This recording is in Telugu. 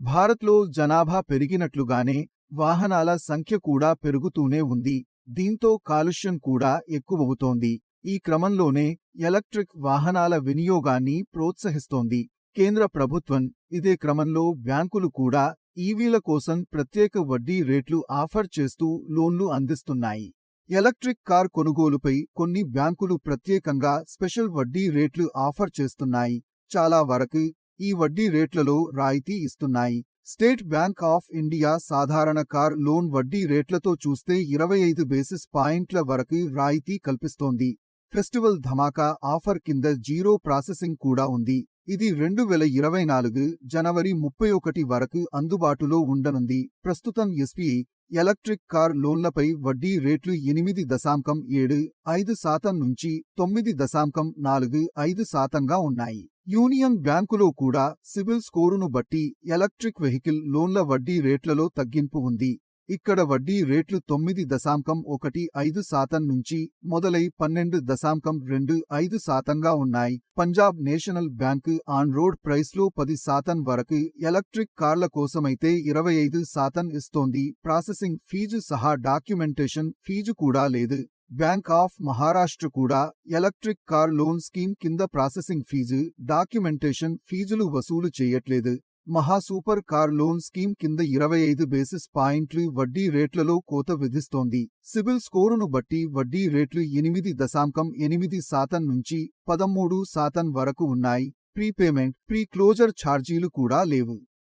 భారత్లో జనాభా పెరిగినట్లుగానే వాహనాల సంఖ్య కూడా పెరుగుతూనే ఉంది. దీంతో కాలుష్యం కూడా ఎక్కువవుతోంది. ఈ క్రమంలోనే ఎలక్ట్రిక్ వాహనాల వినియోగాన్ని ప్రోత్సహిస్తోంది కేంద్ర ప్రభుత్వం. ఇదే క్రమంలో బ్యాంకులు కూడా ఈవీల కోసం ప్రత్యేక వడ్డీ రేట్లు ఆఫర్ చేస్తూ లోన్లు అందిస్తున్నాయి. ఎలక్ట్రిక్ కార్ కొనుగోలుపై కొన్ని బ్యాంకులు ప్రత్యేకంగా స్పెషల్ వడ్డీ రేట్లు ఆఫర్ చేస్తున్నాయి. చాలా వరకు ఈ వడ్డీ రేట్లలో రాయితీ ఇస్తున్నాయి. స్టేట్ బ్యాంక్ ఆఫ్ ఇండియా సాధారణ కార్ లోన్ వడ్డీ రేట్లతో చూస్తే 25 బేసిస్ పాయింట్ల వరకు రాయితీ కల్పిస్తోంది. ఫెస్టివల్ ధమాకా ఆఫర్ కింద జీరో ప్రాసెసింగ్ కూడా ఉంది. ఇది 2024 జనవరి 31 వరకు అందుబాటులో ఉండనుంది. ప్రస్తుతం ఎస్బీఐ ఎలక్ట్రిక్ కార్ లోన్లపై వడ్డీ రేట్లు 8.75% నుంచి 9.45% ఉన్నాయి. యూనియన్ బ్యాంకులో కూడా సిబిల్ స్కోరును బట్టి ఎలక్ట్రిక్ వెహికల్ లోన్ల వడ్డీ రేట్లలో తగ్గింపు ఉంది. ఇక్కడ వడ్డీ రేట్లు 9.15% నుంచి మొదలై 12.25%గా ఉన్నాయి. Punjab national bank on road ప్రైస్లో 10% వరకు, ఎలక్ట్రిక్ కార్ల కోసమైతే 25% ఇస్తోంది. ప్రాసెసింగ్ ఫీజు సహా డాక్యుమెంటేషన్ ఫీజు కూడా లేదు. బ్యాంక్ ఆఫ్ మహారాష్ట్ర కూడా ఎలక్ట్రిక్ కార్ లోన్ స్కీమ్ కింద ప్రాసెసింగ్ ఫీజు, డాక్యుమెంటేషన్ ఫీజులు వసూలు చేయట్లేదు. మహాసూపర్ కార్ లోన్ స్కీమ్ కింద 25 బేసిస్ పాయింట్లు వడ్డీ రేట్లలో కోత విధిస్తోంది. సిబిల్ స్కోరును బట్టి వడ్డీ రేట్లు 8.8% నుంచి 13% వరకు ఉన్నాయి. ప్రీపేమెంట్, ప్రీ క్లోజర్ ఛార్జీలు కూడా లేవు.